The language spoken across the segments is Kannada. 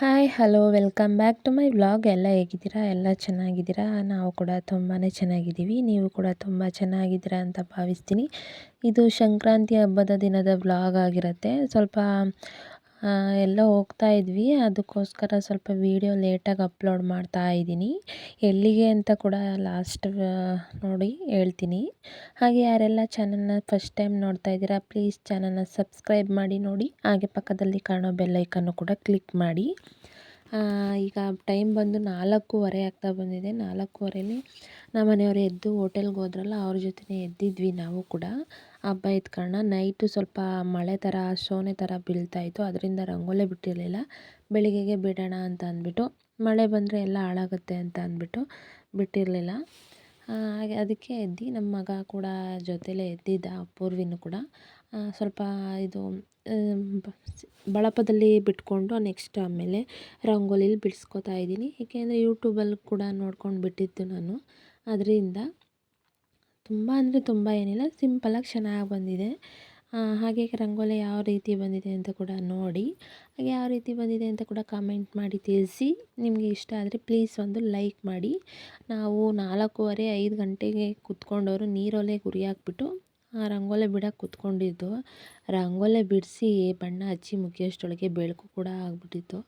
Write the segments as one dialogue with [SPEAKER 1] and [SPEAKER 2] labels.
[SPEAKER 1] Hi hello welcome back to my vlog. ಎಲ್ಲ ಹೇಗಿದ್ದೀರಾ? ಎಲ್ಲ ಚೆನ್ನಾಗಿದ್ದೀರಾ? ನಾವು ಕೂಡ ತುಂಬಾ ಚೆನ್ನಾಗಿದ್ದೀವಿ. ನೀವು ಕೂಡ ತುಂಬ ಚೆನ್ನಾಗಿದ್ದೀರಾ ಅಂತ ಭಾವಿಸ್ತೀನಿ. ಇದು ಸಂಕ್ರಾಂತಿ ಹಬ್ಬದ ದಿನದ ವ್ಲಾಗ್ ಆಗಿರುತ್ತೆ. ಸ್ವಲ್ಪ ಎಲ್ಲ ಹೋಗ್ತಾ ಇದ್ವಿ, ಅದಕ್ಕೋಸ್ಕರ ಸ್ವಲ್ಪ ವೀಡಿಯೋ ಲೇಟಾಗಿ ಅಪ್ಲೋಡ್ ಮಾಡ್ತಾ ಇದ್ದೀನಿ. ಎಲ್ಲಿಗೆ ಅಂತ ಕೂಡ ಲಾಸ್ಟ್ ನೋಡಿ ಹೇಳ್ತೀನಿ. ಹಾಗೆ ಯಾರೆಲ್ಲ ಚಾನಲ್ನ ಫಸ್ಟ್ ಟೈಮ್ ನೋಡ್ತಾ ಇದ್ದೀರಾ, ಪ್ಲೀಸ್ ಚಾನಲ್ನ ಸಬ್ಸ್ಕ್ರೈಬ್ ಮಾಡಿ ನೋಡಿ. ಹಾಗೆ ಪಕ್ಕದಲ್ಲಿ ಕಾಣೋ ಬೆಲ್ಲೈಕನ್ನು ಕೂಡ ಕ್ಲಿಕ್ ಮಾಡಿ. ಈಗ ಟೈಮ್ ಬಂದು 4:15 ಆಗ್ತಾ ಬಂದಿದೆ. 4:15ಲ್ಲಿ ನಮ್ಮ ಮನೆಯವರು ಎದ್ದು ಹೋಟೆಲ್ಗೆ ಹೋದ್ರಲ್ಲ, ಅವ್ರ ಜೊತೆ ಎದ್ದಿದ್ವಿ ನಾವು ಕೂಡ. ಹಬ್ಬ ಇದ್ದ ಕಾರಣ ನೈಟು ಸ್ವಲ್ಪ ಮಳೆ ಥರ ಸೋನೆ ಥರ ಬೀಳ್ತಾಯಿತ್ತು, ಅದರಿಂದ ರಂಗೋಲೆ ಬಿಟ್ಟಿರಲಿಲ್ಲ. ಬೆಳಿಗ್ಗೆಗೆ ಬಿಡೋಣ ಅಂತ ಅಂದ್ಬಿಟ್ಟು, ಮಳೆ ಬಂದರೆ ಎಲ್ಲ ಹಾಳಾಗುತ್ತೆ ಅಂತ ಅಂದ್ಬಿಟ್ಟು ಬಿಟ್ಟಿರಲಿಲ್ಲ. ಹಾಗೆ ಅದಕ್ಕೆ ಎದ್ದು ನಮ್ಮ ಮಗ ಕೂಡ ಜೊತೆಲೇ ಎದ್ದಿದ್ದ, ಪೂರ್ವಿನೂ ಕೂಡ. ಸ್ವಲ್ಪ ಇದು ಬಳಪದಲ್ಲಿ ಬಿಟ್ಕೊಂಡು ನೆಕ್ಸ್ಟ್ ಆಮೇಲೆ ರಂಗೋಲಿಲಿ ಬಿಡಿಸ್ಕೊತಾ ಇದ್ದೀನಿ. ಏಕೆಂದರೆ ಯೂಟ್ಯೂಬಲ್ಲಿ ಕೂಡ ನೋಡ್ಕೊಂಡು ಬಿಟ್ಟಿದ್ದು ನಾನು. ಅದರಿಂದ ತುಂಬ ಅಂದರೆ ತುಂಬ ಏನಿಲ್ಲ, ಸಿಂಪಲಾಗಿ ಚೆನ್ನಾಗಿ ಬಂದಿದೆ. ಹಾಗೆ ರಂಗೋಲಿ ಯಾವ ರೀತಿ ಬಂದಿದೆ ಅಂತ ಕೂಡ ನೋಡಿ. ಹಾಗೆ ಯಾವ ರೀತಿ ಬಂದಿದೆ ಅಂತ ಕೂಡ ಕಾಮೆಂಟ್ ಮಾಡಿ ತಿಳಿಸಿ. ನಿಮಗೆ ಇಷ್ಟ ಆದರೆ ಪ್ಲೀಸ್ ಒಂದು ಲೈಕ್ ಮಾಡಿ. ನಾವು 4:15 5 ಗಂಟೆಗೆ ಕೂತ್ಕೊಂಡವರು ನೀರೊಲೆ ಗುರಿ ಹಾಕ್ಬಿಟ್ಟು ರಂಗೋಲಿ ಬಿಡೋಕ್ಕೆ ಕೂತ್ಕೊಂಡಿದ್ದು. ರಂಗೋಲಿ ಬಿಡಿಸಿ ಬಣ್ಣ ಹಚ್ಚಿ ಮುಗಿಯೋಷ್ಟರೊಳಗೆ ಬೆಳಕು ಕೂಡ ಆಗಿಬಿಟ್ಟಿತ್ತು,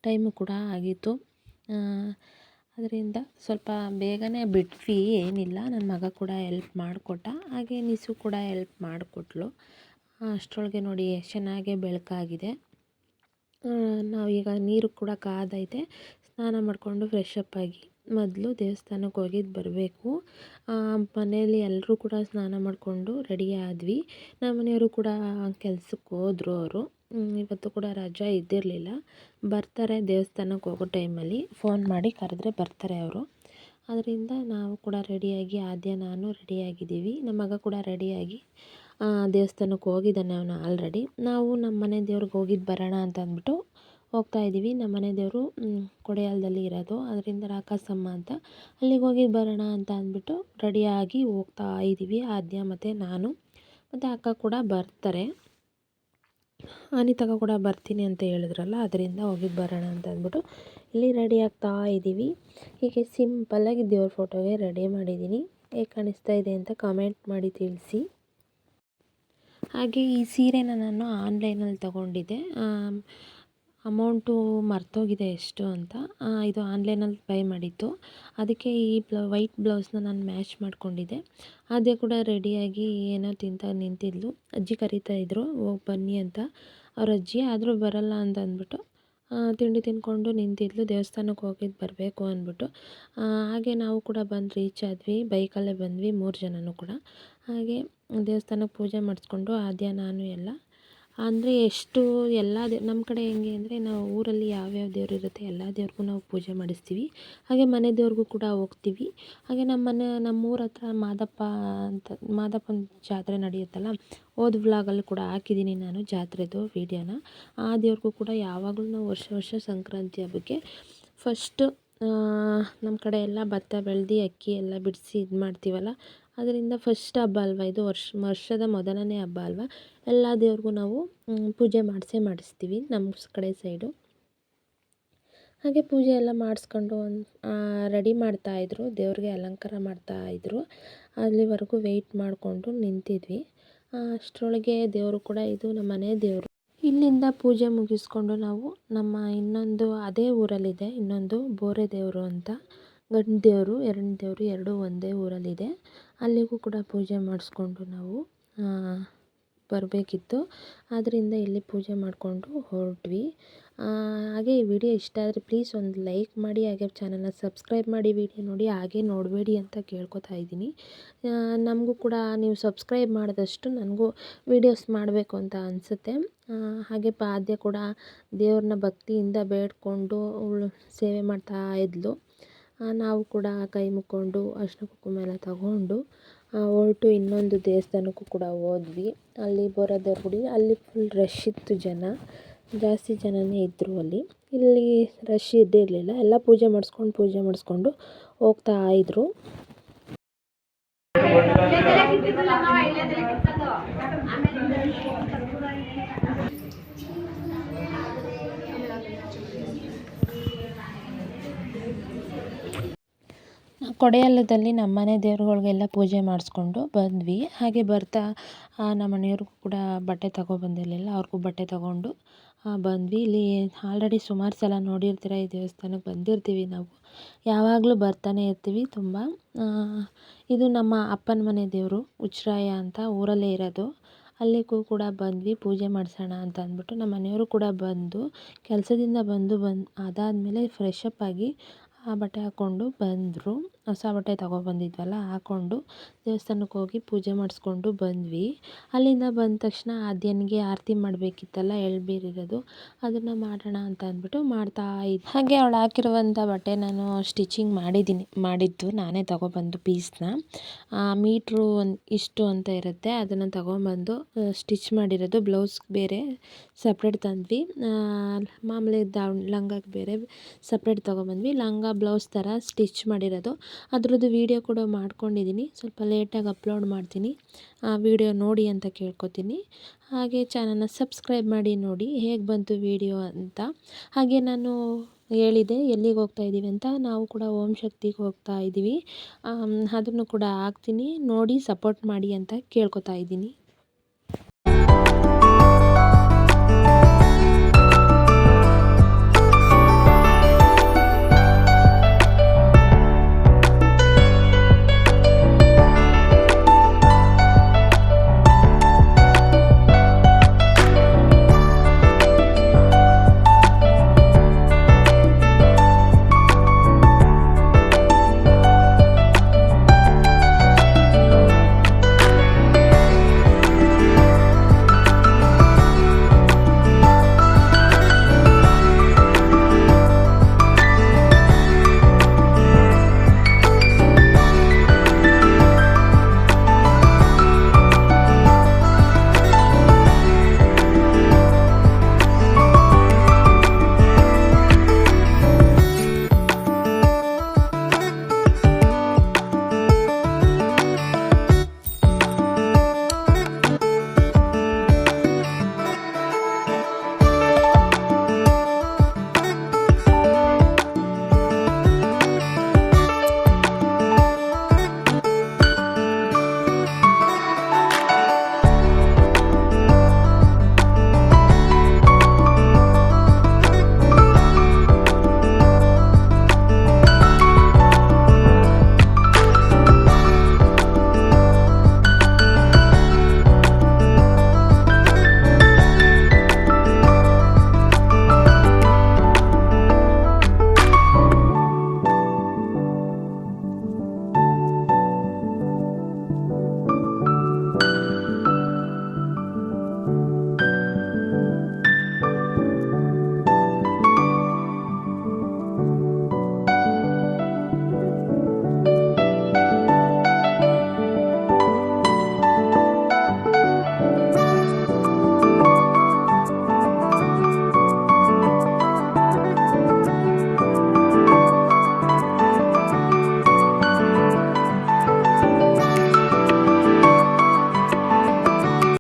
[SPEAKER 1] ಟೈಮು ಕೂಡ ಆಗಿತ್ತು. ಅದರಿಂದ ಸ್ವಲ್ಪ ಬೇಗನೆ ಬಿಟ್ವಿ, ಏನಿಲ್ಲ. ನನ್ನ ಮಗ ಕೂಡ ಹೆಲ್ಪ್ ಮಾಡಿಕೊಟ್ಟ, ಹಾಗೆ ನಿಸು ಕೂಡ ಹೆಲ್ಪ್ ಮಾಡಿಕೊಟ್ಲು. ಅಷ್ಟರೊಳಗೆ ನೋಡಿ ಎಷ್ಟು ಚೆನ್ನಾಗಿ ಬೆಳಕಾಗಿದೆ. ನಾವೀಗ ನೀರು ಕೂಡ ಕಾದೈತೆ. ಸ್ನಾನ ಮಾಡಿಕೊಂಡು ಫ್ರೆಶ್ ಅಪ್ ಆಗಿ ಮೊದಲು ದೇವಸ್ಥಾನಕ್ಕೆ ಹೋಗಿದ್ದು ಬರಬೇಕು. ಮನೆಯಲ್ಲಿ ಎಲ್ಲರೂ ಕೂಡ ಸ್ನಾನ ಮಾಡಿಕೊಂಡು ರೆಡಿ ಆದ್ವಿ. ನಮ್ಮ ಮನೆಯವರು ಕೂಡ ಕೆಲ್ಸಕ್ಕೆ ಹೋದರು. ಅವರು ಇವತ್ತು ಕೂಡ ರಜಾ ಇದ್ದಿರಲಿಲ್ಲ. ಬರ್ತಾರೆ ದೇವಸ್ಥಾನಕ್ಕೆ ಹೋಗೋ ಟೈಮಲ್ಲಿ, ಫೋನ್ ಮಾಡಿ ಕರೆದ್ರೆ ಬರ್ತಾರೆ ಅವರು. ಅದರಿಂದ ನಾವು ಕೂಡ ರೆಡಿಯಾಗಿ, ಆದ್ಯ ನಾನು ರೆಡಿಯಾಗಿದ್ದೀವಿ. ನಮ್ಮ ಮಗ ಕೂಡ ರೆಡಿಯಾಗಿ ದೇವಸ್ಥಾನಕ್ಕೆ ಹೋಗಿದ್ದಾನೆ ಅವನು ಆಲ್ರೆಡಿ. ನಾವು ನಮ್ಮ ಮನೆ ದೇವ್ರಿಗೆ ಹೋಗಿದ್ದು ಬರೋಣ ಅಂತ ಅಂದ್ಬಿಟ್ಟು ಹೋಗ್ತಾ ಇದ್ದೀವಿ. ನಮ್ಮ ಮನೆ ದೇವರು ಕೊಡೆಯಾಲದಲ್ಲಿ ಇರೋದು, ಅದರಿಂದ ರಾಕಾಸಮ್ಮ ಅಂತ. ಅಲ್ಲಿಗೆ ಹೋಗಿದ್ದು ಬರೋಣ ಅಂತ ಅಂದ್ಬಿಟ್ಟು ರೆಡಿಯಾಗಿ ಹೋಗ್ತಾ ಇದ್ದೀವಿ. ಆದ್ಯ ಮತ್ತು ನಾನು ಮತ್ತು ಅಕ್ಕ ಕೂಡ ಬರ್ತಾರೆ. ಅನಿತಕ್ಕ ಕೂಡ ಬರ್ತೀನಿ ಅಂತ ಹೇಳಿದ್ರಲ್ಲ, ಅದರಿಂದ ಹೋಗಿದ್ದು ಬರೋಣ ಅಂತ ಅಂದ್ಬಿಟ್ಟು ಇಲ್ಲಿ ರೆಡಿ ಆಗ್ತಾ ಇದ್ದೀವಿ. ಹೀಗೆ ಸಿಂಪಲ್ಲಾಗಿ ದೇವ್ರ ಫೋಟೋಗೆ ರೆಡಿ ಮಾಡಿದ್ದೀನಿ. ಹೇಗೆ ಕಾಣಿಸ್ತಾ ಇದೆ ಅಂತ ಕಾಮೆಂಟ್ ಮಾಡಿ ತಿಳಿಸಿ. ಹಾಗೆ ಈ ಸೀರೆನ ನಾನು ಆನ್ಲೈನಲ್ಲಿ ತೊಗೊಂಡಿದ್ದೆ. ಅಮೌಂಟು ಮರ್ತೋಗಿದೆ ಎಷ್ಟು ಅಂತ. ಇದು ಆನ್ಲೈನಲ್ಲಿ ಬೈ ಮಾಡಿದ್ದು. ಅದಕ್ಕೆ ಈ ವೈಟ್ ಬ್ಲೌಸ್ನ ನಾನು ಮ್ಯಾಚ್ ಮಾಡ್ಕೊಂಡಿದ್ದೆ. ಅದೇ ಕೂಡ ರೆಡಿಯಾಗಿ ಏನೋ ತಿಂತ ನಿಂತಿದ್ಲು. ಅಜ್ಜಿ ಕರೀತಾ ಇದ್ದರು ಹೋಗಿ ಬನ್ನಿ ಅಂತ. ಅವ್ರ ಅಜ್ಜಿ ಆದರೂ ಬರಲ್ಲ ಅಂತ ಅಂದ್ಬಿಟ್ಟು ತಿಂಡಿ ತಿಂದ್ಕೊಂಡು ನಿಂತಿದ್ಲು. ದೇವಸ್ಥಾನಕ್ಕೆ ಹೋಗಿದ್ದು ಬರಬೇಕು ಅಂದ್ಬಿಟ್ಟು. ಹಾಗೆ ನಾವು ಕೂಡ ಬಂದು ರೀಚ್ ಆದ್ವಿ. ಬೈಕಲ್ಲೇ ಬಂದ್ವಿ 3 ಜನನೂ ಕೂಡ. ಹಾಗೆ ದೇವಸ್ಥಾನಕ್ಕೆ ಪೂಜೆ ಮಾಡಿಸ್ಕೊಂಡು ಆದ್ಯ ನಾನು ಎಲ್ಲ ಅಂದರೆ ಎಷ್ಟು ಎಲ್ಲ ನಮ್ಮ ಕಡೆ ಹೆಂಗೆ ಅಂದರೆ, ನಾವು ಊರಲ್ಲಿ ಯಾವ್ಯಾವ ದೇವ್ರು ಇರುತ್ತೆ ಎಲ್ಲ ದೇವ್ರಿಗೂ ನಾವು ಪೂಜೆ ಮಾಡಿಸ್ತೀವಿ. ಹಾಗೆ ಮನೆ ದೇವ್ರಿಗೂ ಕೂಡ ಹೋಗ್ತೀವಿ. ಹಾಗೆ ನಮ್ಮೂರ ಹತ್ರ ಮಾದಪ್ಪನ ಜಾತ್ರೆ ನಡೆಯುತ್ತಲ್ಲ, ಹೋದ ವ್ಲಾಗಲ್ಲಿ ಕೂಡ ಹಾಕಿದ್ದೀನಿ ನಾನು ಜಾತ್ರೆದು ವೀಡಿಯೋನ. ಆ ದೇವ್ರಿಗೂ ಕೂಡ ಯಾವಾಗಲೂ ನಾವು ವರ್ಷ ಸಂಕ್ರಾಂತಿ ಹಬ್ಬಕ್ಕೆ ಫಸ್ಟು ನಮ್ಮ ಕಡೆ ಎಲ್ಲ ಭತ್ತ ಬೆಳೆದು ಅಕ್ಕಿ ಎಲ್ಲ ಬಿಡಿಸಿ ಇದು ಮಾಡ್ತೀವಲ್ಲ, ಅದರಿಂದ ಫಸ್ಟ್ ಹಬ್ಬ ಅಲ್ವ ಇದು, ವರ್ಷದ ಮೊದಲನೇ ಹಬ್ಬ ಅಲ್ವ. ಎಲ್ಲ ದೇವ್ರಿಗೂ ನಾವು ಪೂಜೆ ಮಾಡಿಸ್ತೀವಿ ನಮ್ಮ ಕಡೆ ಸೈಡು. ಹಾಗೆ ಪೂಜೆ ಎಲ್ಲ ಮಾಡಿಸ್ಕೊಂಡು ರೆಡಿ ಮಾಡ್ತಾಯಿದ್ರು, ದೇವ್ರಿಗೆ ಅಲಂಕಾರ ಮಾಡ್ತಾಯಿದ್ರು. ಅಲ್ಲಿವರೆಗೂ ವೆಯ್ಟ್ ಮಾಡಿಕೊಂಡು ನಿಂತಿದ್ವಿ. ಅಷ್ಟರೊಳಗೆ ದೇವರು ಕೂಡ, ಇದು ನಮ್ಮ ಮನೆ ದೇವರು. ಇಲ್ಲಿಂದ ಪೂಜೆ ಮುಗಿಸ್ಕೊಂಡು ನಾವು ನಮ್ಮ ಇನ್ನೊಂದು ಅದೇ ಊರಲ್ಲಿದೆ ಇನ್ನೊಂದು ಬೋರೆ ದೇವರು ಅಂತ, ಗಂಡು ದೇವರು, ಹೆಣ್ಣು ದೇವರು ಎರಡೂ ಒಂದೇ ಊರಲ್ಲಿದೆ. ಅಲ್ಲಿಗೂ ಕೂಡ ಪೂಜೆ ಮಾಡಿಸ್ಕೊಂಡು ನಾವು ಬರಬೇಕಿತ್ತು. ಆದ್ದರಿಂದ ಇಲ್ಲಿ ಪೂಜೆ ಮಾಡಿಕೊಂಡು ಹೊರಟ್ವಿ. ಹಾಗೆ ಈ ವಿಡಿಯೋ ಇಷ್ಟ ಆದರೆ ಪ್ಲೀಸ್ ಒಂದು ಲೈಕ್ ಮಾಡಿ. ಹಾಗೆ ಚಾನಲ್ನ ಸಬ್ಸ್ಕ್ರೈಬ್ ಮಾಡಿ ವಿಡಿಯೋ ನೋಡಿ. ಹಾಗೆ ನೋಡಬೇಡಿ ಅಂತ ಕೇಳ್ಕೊತಾ ಇದ್ದೀನಿ. ನಮಗೂ ಕೂಡ ನೀವು ಸಬ್ಸ್ಕ್ರೈಬ್ ಮಾಡಿದಷ್ಟು ನನಗೂ ವೀಡಿಯೋಸ್ ಮಾಡಬೇಕು ಅಂತ ಅನಿಸುತ್ತೆ. ಹಾಗೆ ಆದ್ಯ ಕೂಡ ದೇವ್ರನ್ನ ಭಕ್ತಿಯಿಂದ ಬೇಡಿಕೊಂಡು ಸೇವೆ ಮಾಡ್ತಾ ಇದ್ಲು. ನಾವು ಕೂಡ ಕೈ ಮುಕ್ಕೊಂಡು ಅರಿಶಿನ ಕುಂಕುಮ ಎಲ್ಲ ತಗೊಂಡು ಹೊರಟು ಇನ್ನೊಂದು ದೇವಸ್ಥಾನಕ್ಕೂ ಕೂಡ ಹೋದ್ವಿ. ಅಲ್ಲಿ ಬೋರೆ ದೇವ್ರ ಗುಡಿ, ಅಲ್ಲಿ ಫುಲ್ ರಶ್ ಇತ್ತು, ಜಾಸ್ತಿ ಜನನೇ ಇದ್ದರು ಅಲ್ಲಿ. ಇಲ್ಲಿ ರಶ್ ಇದ್ದಿರಲಿಲ್ಲ, ಎಲ್ಲ ಪೂಜೆ ಮಾಡಿಸ್ಕೊಂಡು ಹೋಗ್ತಾ ಇದ್ರು. ಕೊಡೆಯಲ್ಲದಲ್ಲಿ ನಮ್ಮನೆ ದೇವ್ರುಗಳಿಗೆಲ್ಲ ಪೂಜೆ ಮಾಡಿಸ್ಕೊಂಡು ಬಂದ್ವಿ. ಹಾಗೆ ಬರ್ತಾ ನಮ್ಮ ಮನೆಯವ್ರಿಗೂ ಕೂಡ ಬಟ್ಟೆ ತಗೊಬಂದಿರಲಿಲ್ಲ, ಅವ್ರಿಗೂ ಬಟ್ಟೆ ತಗೊಂಡು ಬಂದ್ವಿ. ಇಲ್ಲಿ ಆಲ್ರೆಡಿ ಸುಮಾರು ಸಲ ನೋಡಿರ್ತೀರ, ಈ ದೇವಸ್ಥಾನಕ್ಕೆ ಬಂದಿರ್ತೀವಿ ನಾವು, ಯಾವಾಗಲೂ ಬರ್ತಾನೆ ಇರ್ತೀವಿ ತುಂಬ. ಇದು ನಮ್ಮ ಅಪ್ಪನ ಮನೆ ದೇವರು ಉಚ್ರಾಯ ಅಂತ ಊರಲ್ಲೇ ಇರೋದು. ಅಲ್ಲಿಗೂ ಕೂಡ ಬಂದ್ವಿ ಪೂಜೆ ಮಾಡಿಸೋಣ ಅಂತ ಅಂದ್ಬಿಟ್ಟು. ನಮ್ಮ ಮನೆಯವರು ಕೂಡ ಬಂದು ಕೆಲಸದಿಂದ ಅದಾದಮೇಲೆ ಫ್ರೆಶಪ್ ಆಗಿ ಬಟ್ಟೆ ಹಾಕ್ಕೊಂಡು ಬಂದರು. ಹೊಸ ಬಟ್ಟೆ ತಗೊಬಂದಿದ್ವಲ್ಲ ಹಾಕ್ಕೊಂಡು ದೇವಸ್ಥಾನಕ್ಕೆ ಹೋಗಿ ಪೂಜೆ ಮಾಡಿಸ್ಕೊಂಡು ಬಂದ್ವಿ. ಅಲ್ಲಿಂದ ಬಂದ ತಕ್ಷಣ ಆದ್ಯನಿಗೆ ಆರತಿ ಮಾಡಬೇಕಿತ್ತಲ್ಲ, ಎಳ್ಬೀರಿರೋದು, ಅದನ್ನು ಮಾಡೋಣ ಅಂತ ಅಂದ್ಬಿಟ್ಟು ಮಾಡ್ತಾಯಿದ್ದೆ. ಹಾಗೆ ಅವಳು ಹಾಕಿರುವಂಥ ಬಟ್ಟೆ ನಾನು ಸ್ಟಿಚಿಂಗ್ ಮಾಡಿದ್ದು ನಾನೇ ತಗೊಬಂದು ಪೀಸ್ನ. ಮೀಟ್ರು ಇಷ್ಟು ಅಂತ ಇರುತ್ತೆ, ಅದನ್ನು ತಗೊಬಂದು ಸ್ಟಿಚ್ ಮಾಡಿರೋದು. ಬ್ಲೌಸ್ ಬೇರೆ ಸಪ್ರೇಟ್ ತಂದ್ವಿ, ಮಾಮೂಲಿ ಲಂಗಕ್ಕೆ ಬೇರೆ ಸಪ್ರೇಟ್ ತೊಗೊಬಂದ್ವಿ. ಲಂಗ ಬ್ಲೌಸ್ ಥರ ಸ್ಟಿಚ್ ಮಾಡಿರೋದು, ಅದ್ರದ್ದು ವೀಡಿಯೋ ಕೂಡ ಮಾಡ್ಕೊಂಡಿದ್ದೀನಿ. ಸ್ವಲ್ಪ ಲೇಟಾಗಿ ಅಪ್ಲೋಡ್ ಮಾಡ್ತೀನಿ, ವೀಡಿಯೋ ನೋಡಿ ಅಂತ ಕೇಳ್ಕೊತೀನಿ. ಹಾಗೆ ಚಾನಲ್ನ ಸಬ್ಸ್ಕ್ರೈಬ್ ಮಾಡಿ ನೋಡಿ ಹೇಗೆ ಬಂತು ವೀಡಿಯೋ ಅಂತ. ಹಾಗೆ ನಾನು ಹೇಳಿದೆ ಎಲ್ಲಿಗೆ ಹೋಗ್ತಾ ಇದ್ದೀವಿ ಅಂತ. ನಾವು ಕೂಡ ಓಂ ಶಕ್ತಿಗೆ ಹೋಗ್ತಾ ಇದ್ದೀವಿ, ಅದನ್ನು ಕೂಡ ಹಾಕ್ತೀನಿ, ನೋಡಿ ಸಪೋರ್ಟ್ ಮಾಡಿ ಅಂತ ಕೇಳ್ಕೊತಾ ಇದ್ದೀನಿ.